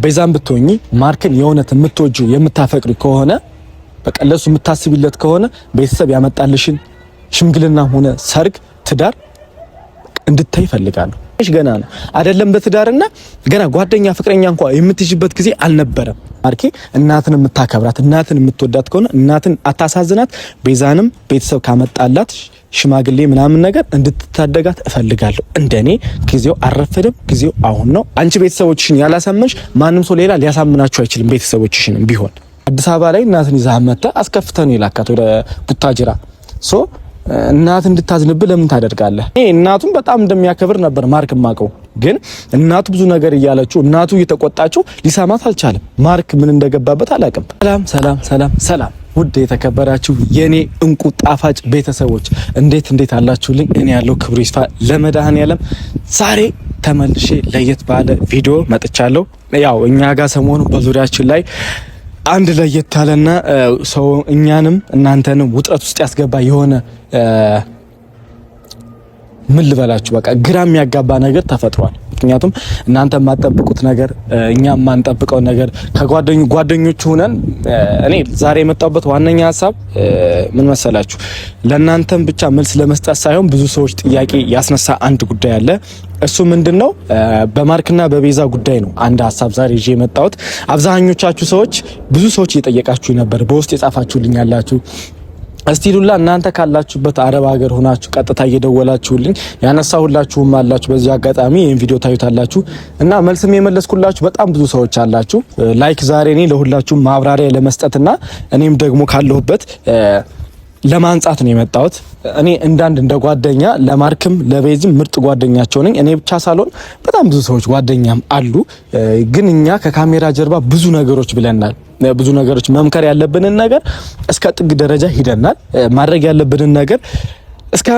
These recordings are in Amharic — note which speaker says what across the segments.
Speaker 1: ቤዛን ብትሆኚ ማርክን የእውነት የምትወጂው የምታፈቅሪ ከሆነ በቃ ለሱ የምታስቢለት ከሆነ ቤተሰብ ያመጣልሽን ሽምግልና ሆነ ሰርግ ትዳር እንድታይ ፈልጋለሁ። እሺ ገና ነው አይደለም በትዳርና ገና ጓደኛ ፍቅረኛ እንኳን የምትይዥበት ጊዜ አልነበረም። ማርኬ እናትን የምታከብራት እናትን የምትወዳት ከሆነ እናትን አታሳዝናት። ቤዛንም ቤተሰብ ካመጣላት ሽማግሌ ምናምን ነገር እንድትታደጋት እፈልጋለሁ። እንደኔ ጊዜው አረፈደም፣ ጊዜው አሁን ነው። አንቺ ቤተሰቦችሽን ያላሳመንሽ ማንም ሰው ሌላ ሊያሳምናችሁ አይችልም። ቤተሰቦችሽንም ቢሆን አዲስ አበባ ላይ እናትን ይዛ መጣ አስከፍተን ይላካት ወደ ቡታጅራ እናት እንድታዝንብህ ለምን ታደርጋለህ? እናቱን በጣም እንደሚያከብር ነበር ማርክ ማቀው፣ ግን እናቱ ብዙ ነገር እያለችው እናቱ እየተቆጣችው ሊሰማት አልቻለም። ማርክ ምን እንደገባበት አላውቅም። ሰላም ሰላም ሰላም ሰላም፣ ውድ የተከበራችሁ የኔ እንቁ ጣፋጭ ቤተሰቦች እንዴት አላችሁልኝ? እኔ ያለው ክብሩ ይስፋ ለመድኃኔዓለም። ዛሬ ተመልሼ ለየት ባለ ቪዲዮ መጥቻለሁ። ያው እኛ ጋር ሰሞኑ በዙሪያችን ላይ አንድ ለየት ያለና ሰው እኛንም እናንተንም ውጥረት ውስጥ ያስገባ የሆነ ምን ልበላችሁ በቃ ግራ የሚያጋባ ነገር ተፈጥሯል። ምክንያቱም እናንተ የማትጠብቁት ነገር እኛም የማንጠብቀው ነገር ከጓደኞቹ ሆነን እኔ ዛሬ የመጣሁበት ዋነኛ ሀሳብ ምን መሰላችሁ? ለእናንተም ብቻ መልስ ለመስጠት ሳይሆን ብዙ ሰዎች ጥያቄ ያስነሳ አንድ ጉዳይ አለ። እሱ ምንድነው? በማርክና በቤዛ ጉዳይ ነው አንድ ሀሳብ ዛሬ ይዤ የመጣሁት። አብዛኞቻችሁ ሰዎች ብዙ ሰዎች እየጠየቃችሁ ነበር፣ በውስጥ የጻፋችሁልኝ ያላችሁ እስቲሉላ እናንተ ካላችሁበት አረብ ሀገር ሆናችሁ ቀጥታ እየደወላችሁልኝ ያነሳሁላችሁም አላችሁ። በዚህ አጋጣሚ ይሄን ቪዲዮ ታዩታላችሁ እና መልስም የመለስኩላችሁ በጣም ብዙ ሰዎች አላችሁ። ላይክ ዛሬ እኔ ለሁላችሁም ማብራሪያ ለመስጠትና እኔም ደግሞ ካለሁበት ለማንጻት ነው የመጣሁት። እኔ እንደ ጓደኛ ለማርክም ለቤዝም ምርጥ ጓደኛቸው ነኝ። እኔ ብቻ ሳልሆን በጣም ብዙ ሰዎች ጓደኛም አሉ። ግን እኛ ከካሜራ ጀርባ ብዙ ነገሮች ብለናል። ብዙ ነገሮች መምከር ያለብንን ነገር እስከ ጥግ ደረጃ ሂደናል። ማድረግ ያለብንን ነገር እስከ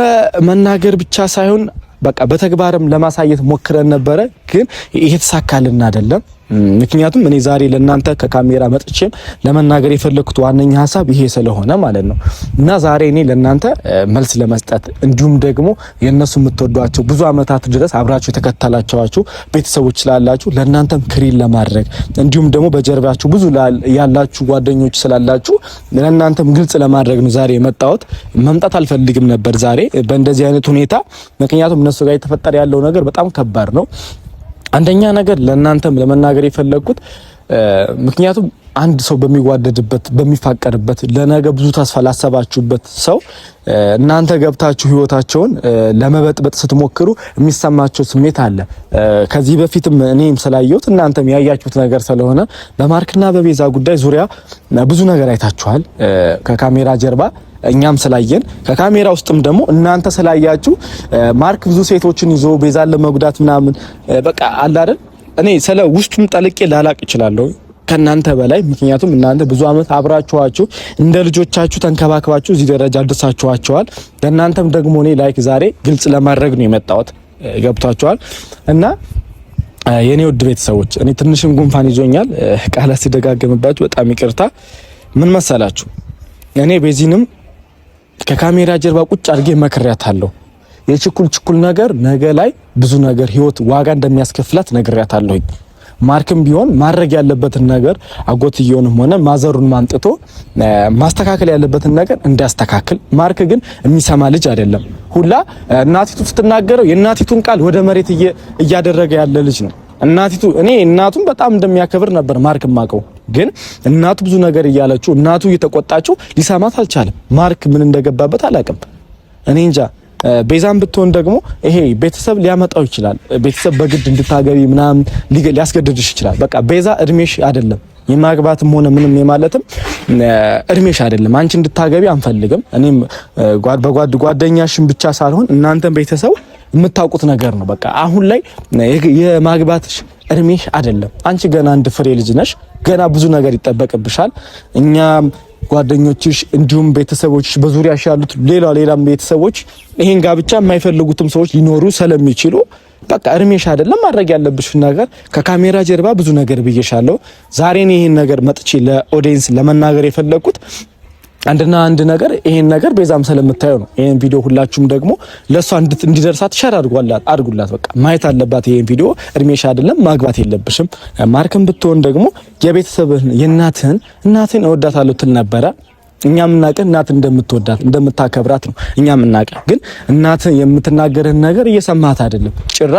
Speaker 1: መናገር ብቻ ሳይሆን በቃ በተግባርም ለማሳየት ሞክረን ነበረ፣ ግን እየተሳካልን አይደለም። ምክንያቱም እኔ ዛሬ ለእናንተ ከካሜራ መጥቼም ለመናገር የፈለኩት ዋነኛ ሀሳብ ይሄ ስለሆነ ማለት ነው እና ዛሬ እኔ ለእናንተ መልስ ለመስጠት እንዲሁም ደግሞ የእነሱ የምትወዷቸው ብዙ አመታት ድረስ አብራችሁ የተከተላችኋቸው ቤተሰቦች ስላላችሁ ለእናንተም ክሪል ለማድረግ እንዲሁም ደግሞ በጀርባችሁ ብዙ ያላችሁ ጓደኞች ስላላችሁ ለእናንተም ግልጽ ለማድረግ ነው ዛሬ የመጣሁት። መምጣት አልፈልግም ነበር ዛሬ በእንደዚህ አይነት ሁኔታ፣ ምክንያቱም እነሱ ጋር የተፈጠረ ያለው ነገር በጣም ከባድ ነው። አንደኛ ነገር ለእናንተም ለመናገር የፈለኩት ምክንያቱም አንድ ሰው በሚዋደድበት በሚፋቀርበት ለነገ ብዙ ተስፋ ላሰባችሁበት ሰው እናንተ ገብታችሁ ህይወታቸውን ለመበጥበጥ ስትሞክሩ የሚሰማቸው ስሜት አለ። ከዚህ በፊትም እኔም ስላየሁት እናንተም ያያችሁት ነገር ስለሆነ በማርክና በቤዛ ጉዳይ ዙሪያ ብዙ ነገር አይታችኋል ከካሜራ ጀርባ እኛም ስላየን ከካሜራ ውስጥም ደግሞ እናንተ ስላያችሁ ማርክ ብዙ ሴቶችን ይዞ ቤዛን ለመጉዳት ምናምን በቃ አለ አይደል። እኔ ስለ ውስጡም ጠልቄ ላላቅ እችላለሁ ከናንተ በላይ፣ ምክንያቱም እናንተ ብዙ አመት አብራችኋቸው እንደ ልጆቻችሁ ተንከባክባችሁ እዚህ ደረጃ አድርሳችኋቸዋል። ለእናንተም ደግሞ እኔ ላይክ ዛሬ ግልጽ ለማድረግ ነው የመጣሁት። ገብቷችኋል? እና የኔ ውድ ቤተሰቦች እኔ ትንሽም ጉንፋን ይዞኛል፣ ቃላት ሲደጋገምባችሁ በጣም ይቅርታ። ምን መሰላችሁ እኔ ቤዚንም ከካሜራ ጀርባ ቁጭ አድርጌ መክሪያታለሁ። የችኩል ነገር ነገ ላይ ብዙ ነገር ህይወት ዋጋ እንደሚያስከፍላት ነግሬያታለሁኝ። ማርክም ቢሆን ማድረግ ያለበትን ነገር አጎትየውንም ሆነ ማዘሩን ማንጥቶ ማስተካከል ያለበትን ነገር እንዲያስተካክል። ማርክ ግን የሚሰማ ልጅ አይደለም። ሁላ እናቲቱ ስትናገረው የእናቲቱን ቃል ወደ መሬት እያደረገ ያለ ልጅ ነው። እኔ እናቱን በጣም እንደሚያከብር ነበር ማርክ ማቀው፣ ግን እናቱ ብዙ ነገር እያለችው እናቱ እየተቆጣችው ሊሰማት አልቻለም። ማርክ ምን እንደገባበት አላውቅም። እኔ እንጃ። ቤዛም ብትሆን ደግሞ ይሄ ቤተሰብ ሊያመጣው ይችላል። ቤተሰብ በግድ እንድታገቢ ምናምን ሊያስገድድሽ ይችላል። በቃ ቤዛ እድሜሽ አይደለም የማግባትም ሆነ ምንም የማለትም እድሜሽ አይደለም። አንቺ እንድታገቢ አንፈልግም። እኔም ጓደኛሽን ብቻ ሳልሆን እናንተም ቤተሰብ የምታውቁት ነገር ነው። በቃ አሁን ላይ የማግባትሽ እድሜሽ አይደለም። አንቺ ገና አንድ ፍሬ ልጅ ነሽ። ገና ብዙ ነገር ይጠበቅብሻል። እኛም ጓደኞችሽ እንዲሁም ቤተሰቦችሽ በዙሪያሽ ያሉት ሌላም ቤተሰቦች ይሄን ጋብቻ የማይፈልጉትም ሰዎች ሊኖሩ ስለሚችሉ በቃ እድሜሽ አይደለም። ማድረግ ያለብሽ ነገር ከካሜራ ጀርባ ብዙ ነገር ብዬሻለሁ። ዛሬ ነው ይሄን ነገር መጥቼ ለኦዲየንስ ለመናገር የፈለኩት። አንድና አንድ ነገር ይሄን ነገር ቤዛም ስለምታየው ነው። ይሄን ቪዲዮ ሁላችሁም ደግሞ ለሷ እንዲደርሳት ሸር አድርጉላት። በቃ ማየት አለባት ይሄን ቪዲዮ። እድሜሽ አይደለም ማግባት የለብሽም። ማርክም ብትሆን ደግሞ የቤተሰብህን እናትህን እወዳታለሁ ትል ነበረ። እኛ የምናውቀው እናት እንደምትወዳት እንደምታከብራት ነው። እኛ የምናውቀው ግን እናት የምትናገርህን ነገር እየሰማት አይደለም። ጭራ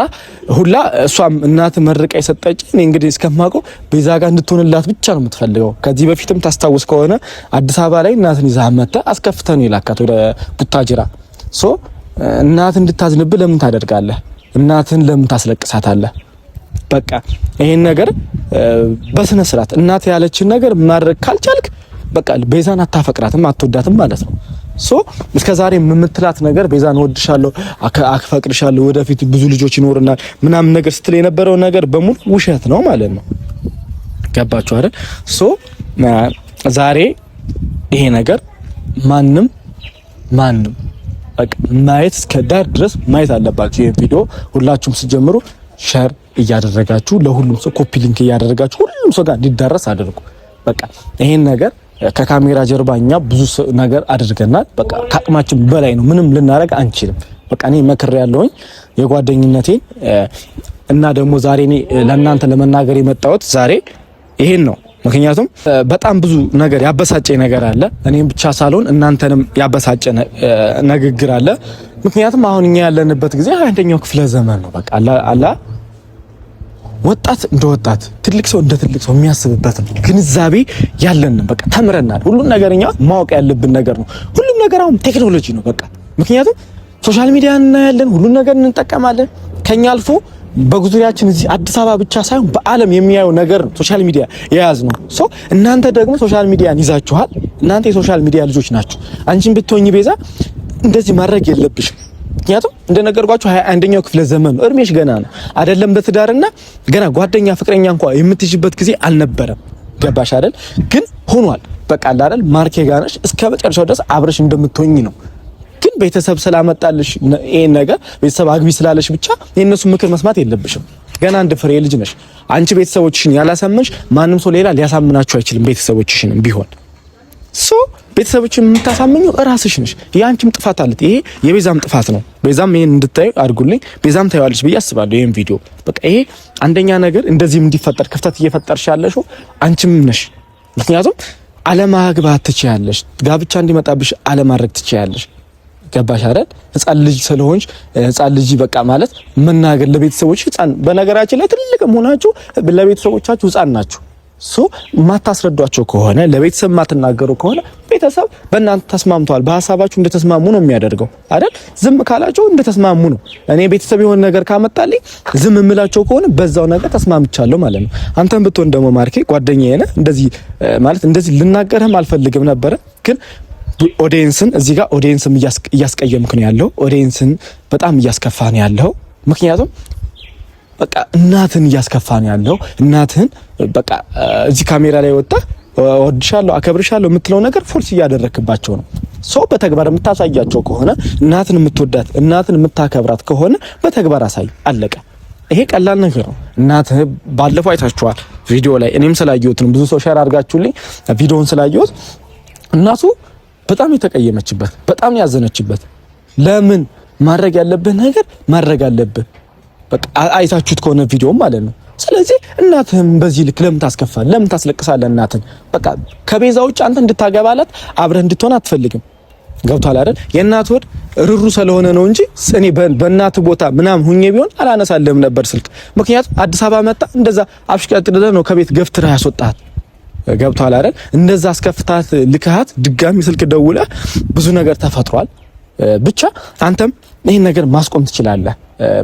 Speaker 1: ሁላ እሷም እናት መርቃ የሰጠች እኔ እንግዲህ እስከማውቀው ቤዛ ጋር እንድትሆንላት ብቻ ነው የምትፈልገው። ከዚህ በፊትም ታስታውስ ከሆነ አዲስ አበባ ላይ እናትን ይዛ መጣ አስከፍተህ ነው የላካት ወደ ቡታጅራ። እናት እንድታዝንብህ ለምን ታደርጋለህ? እናትን ለምን ታስለቅሳታለህ? በቃ ይሄን ነገር በስነ ስርዓት እናት ያለችን ነገር ማድረግ ካልቻልክ በቃ ቤዛን አታፈቅራትም አትወዳትም ማለት ነው። እስከዛሬ የምትላት ነገር ቤዛን እወድሻለሁ አፈቅርሻለሁ ወደፊት ብዙ ልጆች ይኖርናል ምናምን ነገር ስትል የነበረው ነገር በሙሉ ውሸት ነው ማለት ነው። ገባችሁ አይደል? ዛሬ ይሄ ነገር ማንም በቃ ማየት እስከ ዳር ድረስ ማየት አለባችሁ። ይሄን ቪዲዮ ሁላችሁም ሲጀምሩ ሼር እያደረጋችሁ ለሁሉም ሰው ኮፒ ሊንክ እያደረጋችሁ ሁሉም ሰው ጋር እንዲዳረስ አድርጉ። በቃ ይሄን ነገር ከካሜራ ጀርባ እኛ ብዙ ነገር አድርገናል። በቃ ከአቅማችን በላይ ነው። ምንም ልናደርግ አንችልም። በቃ እኔ መክሬ ያለሁኝ የጓደኝነቴን እና ደግሞ ዛሬ እኔ ለእናንተ ለመናገር የመጣሁት ዛሬ ይሄን ነው። ምክንያቱም በጣም ብዙ ነገር ያበሳጨ ነገር አለ። እኔም ብቻ ሳልሆን እናንተንም ያበሳጨ ንግግር አለ። ምክንያቱም አሁን እኛ ያለንበት ጊዜ 21ኛው ክፍለ ዘመን ነው። በቃ አላ ወጣት እንደ ወጣት ትልቅ ሰው እንደ ትልቅ ሰው የሚያስብበት ግንዛቤ ያለን በቃ ተምረናል። ሁሉም ነገር እኛ ማወቅ ያለብን ነገር ነው። ሁሉም ነገር አሁን ቴክኖሎጂ ነው። በቃ ምክንያቱም ሶሻል ሚዲያ እናያለን፣ ሁሉም ነገር እንጠቀማለን። ከኛ አልፎ በጉዞያችን እዚህ አዲስ አበባ ብቻ ሳይሆን በዓለም የሚያየው ነገር ነው ሶሻል ሚዲያ የያዝ ነው። እናንተ ደግሞ ሶሻል ሚዲያን ይዛችኋል። እናንተ የሶሻል ሚዲያ ልጆች ናችሁ። አንቺን ብትሆኚ ቤዛ እንደዚህ ማድረግ የለብሽም። ምክንያቱም እንደነገርኳችሁ 21ኛው ክፍለ ዘመን ነው። እድሜሽ ገና ነው አይደለም ለትዳርና ገና ጓደኛ ፍቅረኛ እንኳን የምትይዥበት ጊዜ አልነበረም። ገባሽ አይደል? ግን ሆኗል። በቃ አይደል ማርኬ ጋር ነሽ እስከ መጨረሻው ድረስ አብረሽ እንደምትሆኚ ነው። ግን ቤተሰብ ስላመጣልሽ ይሄን ነገር ቤተሰብ አግቢ ስላለሽ ብቻ የነሱ ምክር መስማት የለብሽም። ገና አንድ ፍሬ ልጅ ነሽ። አንቺ ቤተሰቦችሽን ያላሳመንሽ ማንም ሰው ሌላ ሊያሳምናችሁ አይችልም። ቤተሰቦችሽንም ቢሆን ቤተሰቦችን የምታሳምኘው እራስሽ ነሽ። ያንቺም ጥፋት አለ። ይሄ የቤዛም ጥፋት ነው። ቤዛም ይሄን እንድታዩ አድርጉልኝ። ቤዛም ታዩዋለሽ ብዬ አስባለሁ ይሄን ቪዲዮ። በቃ ይሄ አንደኛ ነገር እንደዚህም እንዲፈጠር ክፍተት እየፈጠርሽ ያለሽው አንቺም ነሽ። ምክንያቱም አለማግባት ትችያለሽ፣ ጋብቻ እንዲመጣብሽ አለማድረግ ትችያለሽ። ገባሽ አይደል? ህፃን ልጅ ስለሆንሽ ህፃን ልጅ በቃ ማለት መናገር ለቤተሰቦች ህፃን፣ በነገራችን ላይ ትልቅ መሆናችሁ ለቤተሰቦቻችሁ ህፃን ናችሁ። ማታስረዷቸው ከሆነ ለቤተሰብ ማትናገሩ ከሆነ ቤተሰብ በእናንተ ተስማምቷል፣ በሐሳባችሁ እንደተስማሙ ነው የሚያደርገው አይደል? ዝም ካላችሁ እንደተስማሙ ነው። እኔ ቤተሰብ የሆነ ነገር ካመጣልኝ ዝም እምላቸው ከሆነ በዛው ነገር ተስማምቻለሁ ማለት ነው። አንተም ብትሆን ደግሞ ማርኬ ጓደኛዬ ነህ። እንደዚህ ማለት እንደዚህ ልናገርህም አልፈልግም ነበረ፣ ግን ኦዲየንስን እዚህ ጋር ኦዲየንስም እያስቀየምክ ነው ያለው። ኦዲየንስን በጣም እያስከፋ ነው ያለው። ምክንያቱም በቃ እናትን እያስከፋ ነው ያለው። እናትን በቃ እዚህ ካሜራ ላይ ወጣ ወድሻለሁ አከብርሻለሁ የምትለው ነገር ፎርስ እያደረክባቸው ነው። በተግባር የምታሳያቸው ከሆነ እናትን የምትወዳት እናትን የምታከብራት ከሆነ በተግባር አሳይ። አለቀ። ይሄ ቀላል ነገር ነው። እናት ባለፈው አይታችኋል ቪዲዮ ላይ፣ እኔም ስላየሁት ነው። ብዙ ሰው ሼር አድርጋችሁልኝ ቪዲዮውን ስላየሁት እናቱ በጣም የተቀየመችበት፣ በጣም ያዘነችበት። ለምን ማድረግ ያለብህ ነገር ማድረግ አለብህ። በቃ አይታችሁት ከሆነ ቪዲዮ ማለት ነው። ስለዚህ እናትህም በዚህ ልክ ለምን ታስከፋለህ? ለምን ታስለቅሳለህ? እናትን በቃ ከቤዛ ውጭ አንተ እንድታገባላት አብረህ እንድትሆን አትፈልግም። ገብቷል አይደል? የእናት ወድ ርሩ ስለሆነ ነው እንጂ እኔ በእናት ቦታ ምናምን ሁኜ ቢሆን አላነሳልህም ነበር ስልክ። ምክንያቱም አዲስ አበባ መጣ እንደዛ አብሽቀጥልህ ነው ከቤት ገፍትረህ ያስወጣት። ገብቷል አይደል? እንደዛ አስከፍታት ልክሃት ድጋሚ ስልክ ደውለህ ብዙ ነገር ተፈጥሯል። ብቻ አንተም ይሄን ነገር ማስቆም ትችላለህ።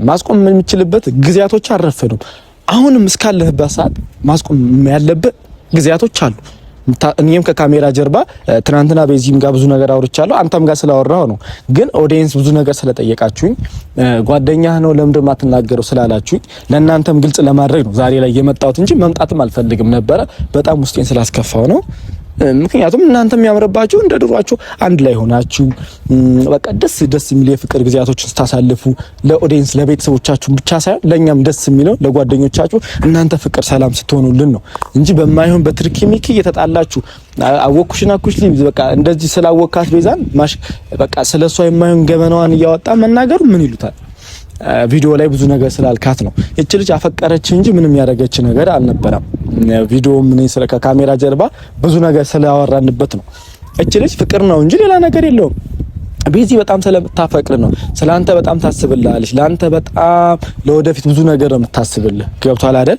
Speaker 1: ማስቆም የምችልበት ጊዜያቶች አልረፈዱም። አሁንም እስካለህበት ሰዓት ማስቆም ያለበት ጊዜያቶች አሉ። እኔም ከካሜራ ጀርባ ትናንትና በዚህም ጋር ብዙ ነገር አውርቻለሁ። አንተም ጋር ስላወራሁ ነው። ግን ኦዲየንስ ብዙ ነገር ስለጠየቃችሁኝ ጓደኛህ ነው ለምንድን ማትናገረው ስላላችሁኝ ለእናንተም ግልጽ ለማድረግ ነው ዛሬ ላይ የመጣሁት እንጂ መምጣትም አልፈልግም ነበረ። በጣም ውስጤን ስላስከፋው ነው። ምክንያቱም እናንተም ያምርባችሁ እንደ ድሯችሁ አንድ ላይ ሆናችሁ በቃ ደስ የሚል የፍቅር ጊዜያቶችን ስታሳልፉ ለኦዲየንስ ለቤተሰቦቻችሁ ብቻ ሳይሆን ለኛም ደስ የሚለው ለጓደኞቻችሁ እናንተ ፍቅር ሰላም ስትሆኑልን ነው እንጂ በማይሆን በትርኪ ሚኪ እየተጣላችሁ አወኩሽና ኩሽሊ በቃ እንደዚህ ስላወካት ቤዛን በቃ ስለሷ የማይሆን ገበናዋን እያወጣ መናገሩ ምን ይሉታል? ቪዲዮ ላይ ብዙ ነገር ስላልካት ነው። እቺ ልጅ አፈቀረች እንጂ ምንም ያደረገች ነገር አልነበረም። ቪዲዮ ምን ስለካ ካሜራ ጀርባ ብዙ ነገር ስላወራንበት ነው። እቺ ልጅ ፍቅር ነው እንጂ ሌላ ነገር የለውም። ቤዚ በጣም ስለምታፈቅር ነው። ስላንተ በጣም ታስብልሃለች። ላንተ በጣም ለወደፊት ብዙ ነገር ነው የምታስብልህ። ገብቷል አይደል?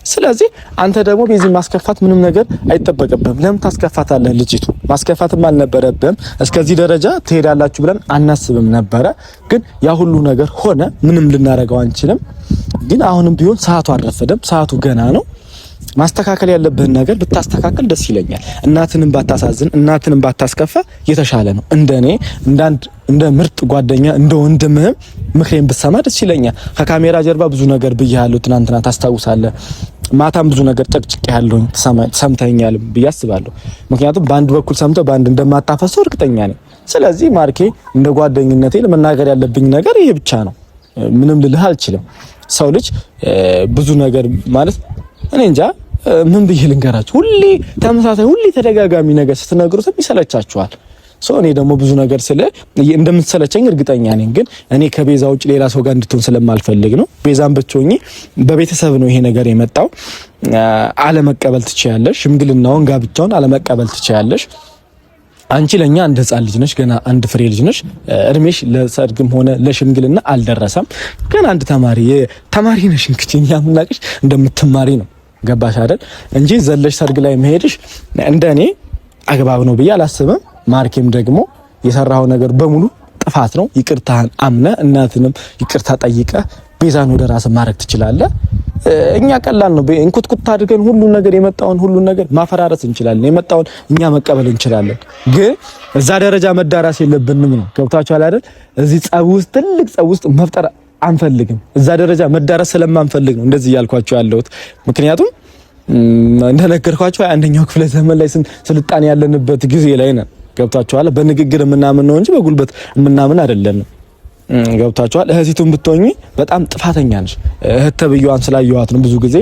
Speaker 1: ስለዚህ አንተ ደግሞ ቤዚ ማስከፋት ምንም ነገር አይጠበቅብህም። ለምን ታስከፋታለህ? ልጅቱ ማስከፋትም አልነበረብህም። እስከዚህ ደረጃ ትሄዳላችሁ ብለን አናስብም ነበረ። ግን ያ ሁሉ ነገር ሆነ። ምንም ልናረጋው አንችልም። ግን አሁንም ቢሆን ሰዓቱ አልረፈደም። ሰዓቱ ገና ነው። ማስተካከል ያለብህን ነገር ብታስተካከል ደስ ይለኛል። እናትንም ባታሳዝን፣ እናትንም ባታስከፋ የተሻለ ነው። እንደኔ እንደ ምርጥ ጓደኛ እንደ ወንድምህም ምክሬን ብትሰማ ደስ ይለኛል። ከካሜራ ጀርባ ብዙ ነገር ብያለሁ። ትናንትና ታስታውሳለህ። ማታም ብዙ ነገር ጨቅጭቄያለሁ። ሰምተኛል ብዬ አስባለሁ። ምክንያቱም በአንድ በኩል ሰምተህ በአንድ እንደማታፈሰው እርግጠኛ ነኝ። ስለዚህ ማርኬ እንደ ጓደኝነቴ ለመናገር ያለብኝ ነገር ይሄ ብቻ ነው። ምንም ልልህ አልችልም። ሰው ልጅ ብዙ ነገር ማለት እኔ እንጃ ምን ብዬ ልንገራችሁ። ሁሌ ተመሳሳይ ሁሌ ተደጋጋሚ ነገር ስትነግሩት ይሰለቻችኋል። እኔ ደግሞ ብዙ ነገር እንደምትሰለቸኝ እርግጠኛ ነኝ። ግን እኔ ከቤዛ ውጭ ሌላ ሰው ጋር እንድትሆን ስለማልፈልግ ነው። ቤዛን ብትሆኚ በቤተሰብ ነው ይሄ ነገር የመጣው። አለመቀበል ትችያለሽ። ሽምግልናውን ጋብቻውን አለመቀበል ትችያለሽ። አንቺ ለኛ እንደ ሕፃን ልጅ ነሽ። ገና አንድ ፍሬ ልጅ ነሽ። እድሜሽ ለሰርግም ሆነ ለሽምግልና አልደረሰም። ገና አንድ ተማሪ ነሽ። እንግዲህ እኛ የምናውቅሽ እንደምትማሪ ነው። ገባሽ አይደል? እንጂ ዘለሽ ሰርግ ላይ መሄድሽ እንደኔ አግባብ ነው ብዬ አላስብም። ማርኬም ደግሞ የሰራው ነገር በሙሉ ጥፋት ነው። ይቅርታህን አምነ እናትንም ይቅርታ ጠይቀ ቤዛን ወደ ራስ ማድረግ ትችላለህ። እኛ ቀላል ነው እንኩትኩት አድርገን ሁሉን ነገር ማፈራረስ እንችላለን። የመጣውን እኛ መቀበል እንችላለን። ግን እዛ ደረጃ መዳራስ የለብንም ነው። ገብታችኋል አይደል? እዚህ ትልቅ ጸብ ውስጥ መፍጠር አንፈልግም። እዛ ደረጃ መዳረስ ስለማንፈልግ ነው እንደዚህ ያልኳችሁ ያለሁት። ምክንያቱም እንደነገርኳችሁ አንደኛው ክፍለ ዘመን ላይ ስልጣን ያለንበት ጊዜ ላይ ነን። ገብታችኋል? በንግግር የምናምን ነው እንጂ በጉልበት የምናምን አይደለንም። ገብታችኋል? እህቲቱን ብትሆኚ በጣም ጥፋተኛ ነሽ። እህት ተብዬዋን ስላየኋት ነው ብዙ ጊዜ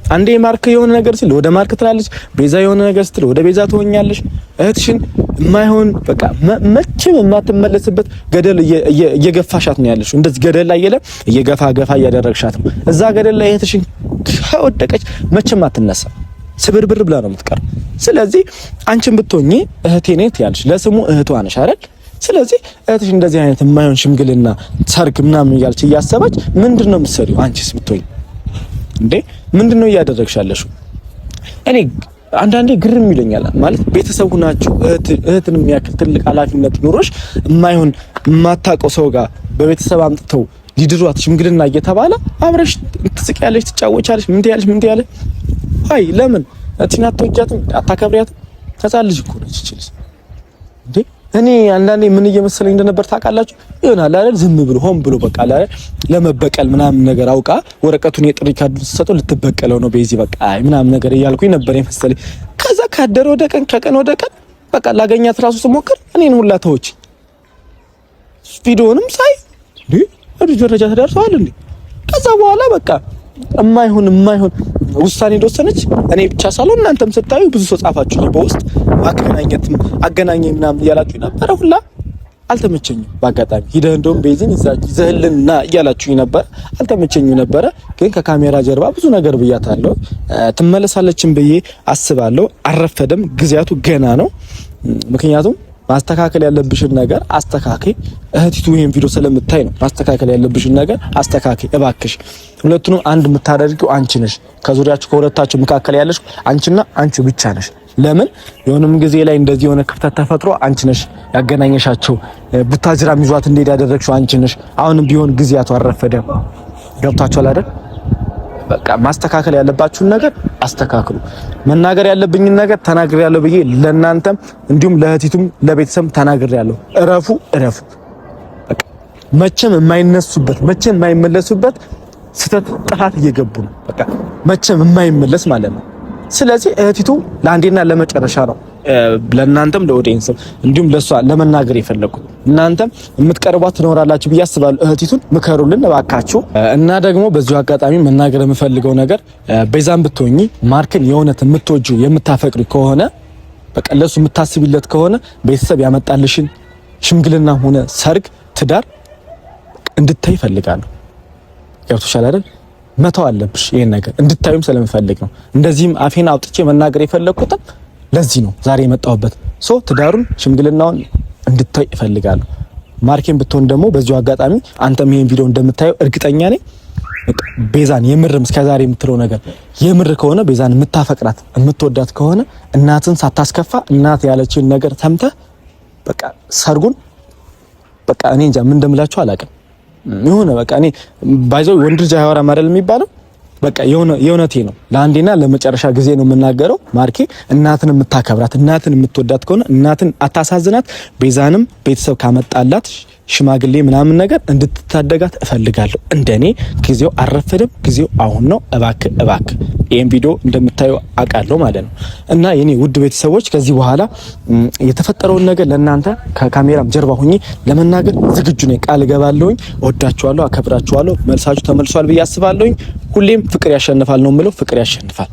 Speaker 1: አንዴ ማርክ የሆነ ነገር ሲል ወደ ማርክ ትላለች፣ ቤዛ የሆነ ነገር ስትል ወደ ቤዛ ትሆኛለሽ። እህትሽን የማይሆን በቃ መቼም የማትመለስበት ገደል እየገፋሻት ነው ያለሽ። እንደዚህ ገደል ላይ እየገፋ እያደረግሻት ነው። እዛ ገደል ላይ እህትሽን ከወደቀች መቼም አትነሳ፣ ስብርብር ብላ ነው የምትቀር። ስለዚህ አንቺን ብትሆኚ እህቴ ነኝ ትያለሽ፣ ለስሙ እህቷ ነሽ አይደል? ስለዚህ እህትሽ እንደዚህ አይነት የማይሆን ሽምግልና ሰርግ ምናምን እያልሽ እያሰባች ምንድነው የምትሰሪው? አንቺስ ብትሆኚ እንዴ ምንድነው እያደረግሻለሽ? እኔ አንዳንዴ ግርም ይለኛል። ማለት ቤተሰቡ ናችሁ፣ እህትን የሚያክል ትልቅ ኃላፊነት ኑሮሽ የማይሆን የማታውቀው ሰው ጋር በቤተሰብ አምጥተው ሊድሯት ሽምግልና እየተባለ አብረሽ ትስቂያለሽ፣ ትጫወቻለሽ። ምን ትያለሽ? አይ ለምን እቺን አትወጃትም? አታከብሪያትም? ሕፃን ልጅ እኮ ነች እቺ ልጅ እንዴ። እኔ አንዳንዴ ምን እየመሰለኝ እንደነበር ታውቃላችሁ? ይሆናል አይደል? ዝም ብሎ ሆን ብሎ በቃ አይደል ለመበቀል ምናምን ነገር አውቃ ወረቀቱን የጥሪ ካርድ ስትሰጠው ልትበቀለው ነው ቤዚ በቃ ምናምን ነገር እያልኩኝ ነበር የመሰለኝ። ከዛ ካደረ ወደ ቀን ከቀን ወደ ቀን በቃ ላገኛት ራሱ ስሞክር እኔን ሁላ ተወች። ቪዲዮንም ሳይ እንዴ ወደ ደረጃ ተደርሰዋል እንዴ። ከዛ በኋላ በቃ የማይሆን ውሳኔ እንደወሰነች እኔ ብቻ ሳልሆን እናንተም ስታዩ ብዙ ሰው ጻፋችሁ በውስጥ አገናኘኝ ምናምን እያላችሁ ነበር። ሁላ አልተመቸኝም። በአጋጣሚ ሂደህ እንደውም ቤዚን ይዘህልና እያላችሁ ነበር። አልተመቸኝም ነበረ። ግን ከካሜራ ጀርባ ብዙ ነገር ብያታለሁ። ትመለሳለችም ብዬ አስባለሁ። አልረፈደም። ጊዜያቱ ገና ነው። ምክንያቱም ማስተካከል ያለብሽን ነገር አስተካክይ። እህቲቱ ይሄን ቪዲዮ ስለምታይ ነው። ማስተካከል ያለብሽን ነገር አስተካክይ እባክሽ። ሁለቱንም አንድ የምታደርጊው አንቺ ነሽ። ከዙሪያችሁ ከሁለታችሁ መካከል ያለሽ አንቺና አንቺ ብቻ ነሽ። ለምን የሆነም ጊዜ ላይ እንደዚህ የሆነ ክፍተት ተፈጥሮ አንቺ ነሽ ያገናኘሻቸው። ቡታጅራም ይዟት እንደሄድ ያደረግሽው አንቺ ነሽ። አሁንም ቢሆን ጊዜያቱ አልረፈደም። ገብታችኋል አይደል? በቃ ማስተካከል ያለባችሁን ነገር አስተካክሉ። መናገር ያለብኝን ነገር ተናግሬያለሁ ብዬ ለእናንተም እንዲሁም ለእህቲቱም ለቤተሰብ ተናግሬያለሁ። እረፉ። በቃ መቼም የማይነሱበት መቼም የማይመለሱበት ስህተት ጥፋት እየገቡ ነው። በቃ መቼም የማይመለስ ማለት ነው። ስለዚህ እህቲቱ ለአንዴና ለመጨረሻ ነው ለእናንተም ለኦዲየንስም እንዲሁም ለሷ ለመናገር የፈለኩት እናንተም የምትቀርቧት ትኖራላችሁ ብዬ አስባለሁ። እህቲቱን ምከሩልን እባካችሁ። እና ደግሞ በዚሁ አጋጣሚ መናገር የምፈልገው ነገር ቤዛን ብትሆኚ ማርክን የእውነት የምትወጂው የምታፈቅሪ ከሆነ በቃ ለሱ የምታስቢለት ከሆነ ቤተሰብ ያመጣልሽን ሽምግልና ሆነ ሰርግ ትዳር እንድታይ ይፈልጋለሁ። ገብቶሻል አይደል? መተው አለብሽ ይሄን ነገር እንድታዩም ስለምፈልግ ነው። እንደዚህም አፌን አውጥቼ መናገር የፈለኩት ለዚህ ነው ዛሬ የመጣሁበት። ትዳሩን ሽምግልናውን እንድታይ ይፈልጋለሁ። ማርኬን ብትሆን ደግሞ በዚሁ አጋጣሚ አንተም ይሄን ቪዲዮ እንደምታየው እርግጠኛ ነኝ ቤዛን የምርም እስከዛሬ የምትለው ነገር የምር ከሆነ ቤዛን የምታፈቅራት የምትወዳት ከሆነ እናትን ሳታስከፋ እናት ያለችን ነገር ሰምተህ በቃ ሰርጉን በቃ እኔ እንጃ ምን እንደምላችሁ አላውቅም። የሆነ በቃ እኔ ባይዘው ወንድ ልጅ አያወራም አይደል የሚባለው በቃ የእውነቴ ነው። ለአንዴና ለመጨረሻ ጊዜ ነው የምናገረው። ማርኬ እናትን የምታከብራት እናትን የምትወዳት ከሆነ እናትን አታሳዝናት። ቤዛንም ቤተሰብ ካመጣላት ሽማግሌ ምናምን ነገር እንድትታደጋት እፈልጋለሁ። እንደኔ ጊዜው አረፈደም፣ ጊዜው አሁን ነው። እባክህ ይሄን ቪዲዮ እንደምታዩ አውቃለሁ ማለት ነው። እና የኔ ውድ ቤተሰቦች ከዚህ በኋላ የተፈጠረውን ነገር ለእናንተ ከካሜራም ጀርባ ሆኜ ለመናገር ዝግጁ ነኝ። ቃል እገባለሁኝ። ወዳችኋለሁ፣ አከብራችኋለሁ። መልሳችሁ ተመልሷል ብዬ አስባለሁኝ። ሁሌም ፍቅር ያሸንፋል ነው የምለው። ፍቅር ያሸንፋል።